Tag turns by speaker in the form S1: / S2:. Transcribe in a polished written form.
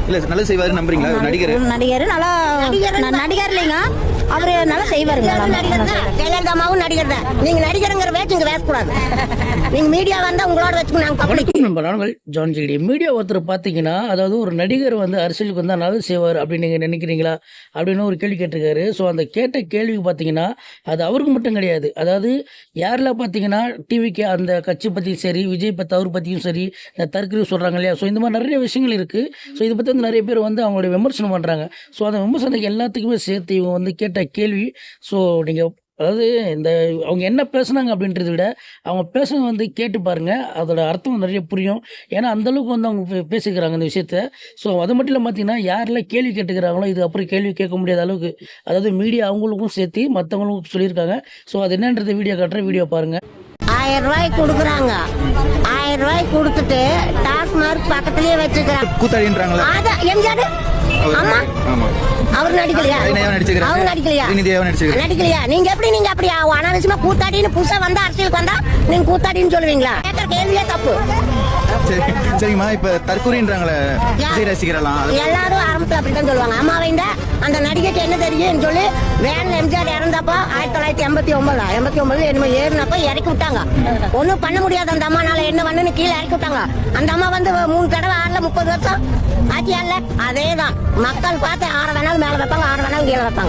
S1: இல்ல நல்லா செய்வாரு நம்புறீங்களா? நடிகர்
S2: நல்லா நடிகர் இல்லைங்க, அவரு நல்லா செய்வாருங்க.
S3: ஜெயலலிதா அம்மாவும் நடிகர் தான். நீங்க நடிகருங்கிற பேச்சு இங்க பேசக்கூடாது. நீங்க மீடியா வந்தா உங்களோட வச்சுக்கணும். நாங்க பப்ளிக்
S4: நம்ம நாங்கள் ஜான் ஜிடி மீடியா ஒருத்தர் பார்த்தீங்கன்னா, அதாவது ஒரு நடிகர் வந்து அரசியலுக்கு வந்தால் நல்லது செய்வார் அப்படின்னு நீங்கள் நினைக்கிறீங்களா அப்படின்னு ஒரு கேள்வி கேட்டிருக்காரு. ஸோ அந்த கேட்ட கேள்விக்கு பார்த்தீங்கன்னா அது அவருக்கு மட்டும் கிடையாது. அதாவது யாரெல்லாம் பார்த்தீங்கன்னா டிவிக்கு அந்த கட்சி பற்றியும் சரி, விஜய் பற்றி அவர் பற்றியும் சரி, இந்த தற்கொலை சொல்கிறாங்க இல்லையா. ஸோ இந்த மாதிரி நிறைய விஷயங்கள் இருக்குது. ஸோ இதை பற்றி வந்து நிறைய பேர் வந்து அவங்களுடைய விமர்சனம் பண்ணுறாங்க. ஸோ அந்த விமர்சனத்துக்கு எல்லாத்துக்குமே சேர்த்து இவங்க வந்து கேட்ட கேள்வி. ஸோ நீங்கள் அதாவது இந்த அவங்க என்ன பேசுனாங்க அப்படின்றத விட அவங்க பேசுனது வந்து கேட்டு பாருங்கள், அதோட அர்த்தம் நிறைய புரியும். ஏன்னா அந்தளவுக்கு வந்து அவங்க பேசிக்கிறாங்க இந்த விஷயத்த. ஸோ அது மட்டும் இல்லை பார்த்தீங்கன்னா, யாரெல்லாம் கேள்வி கேட்டுக்கிறாங்களோ இது அப்புறம் கேள்வி கேட்க முடியாத அளவுக்கு, அதாவது மீடியா அவங்களுக்கும் சேர்த்து மற்றவங்களுக்கும் சொல்லியிருக்காங்க. ஸோ அது என்னன்றதை வீடியோ காட்டுறேன், வீடியோ பாருங்கள்.
S3: 1000 ரூபாய் கொடுக்குறாங்க. 1000 ரூபாய் கொடுத்துட்டு டாஸ்மார்க் பக்கத்துலயே வச்சுக்கிறாங்க.
S1: கூத்தாடின்றாங்களா?
S3: அதான் எம்ஜிஆர். ஆமா, அவர் நடிக்கலையா? அவர் நடிக்கலையா? நடிக்கலையா? நீங்க எப்படி நீங்க அப்படி அனாவசியமா கூத்தாடின்னு புதுசா வந்தா அரசியலுக்கு வந்தா நீங்க கூத்தாடின்னு சொல்லுவீங்களா? கேட்கற கேள்வியே தப்பு.
S1: சரிங்கம்மா, இப்ப தற்கொலைன்றாங்களே விஜய் ரசிகரெல்லாம்
S3: எல்லாரும் ஆரம்பத்துல அப்படித்தான் சொல்லுவாங்க. அம்மாவை அந்த நடிகைக்கு என்ன தெரியும்னு சொல்லி வேன்ல எம்ஜிஆர் இறந்தப்போ 1989 என்னமோ ஏறினப்ப இறக்கி விட்டாங்க. ஒன்னும் பண்ண முடியாது அந்த அம்மானால, என்ன பண்ணுன்னு கீழே இறக்கி விட்டாங்க. அந்த அம்மா வந்து 3 தடவை ஆடல, 30 வருஷம் ஆட்சியால. அதேதான் மக்கள் பார்த்து 6 வேணாலும் மேல வைப்பாங்க, 6 வேணாலும் கீழே வைப்பாங்க.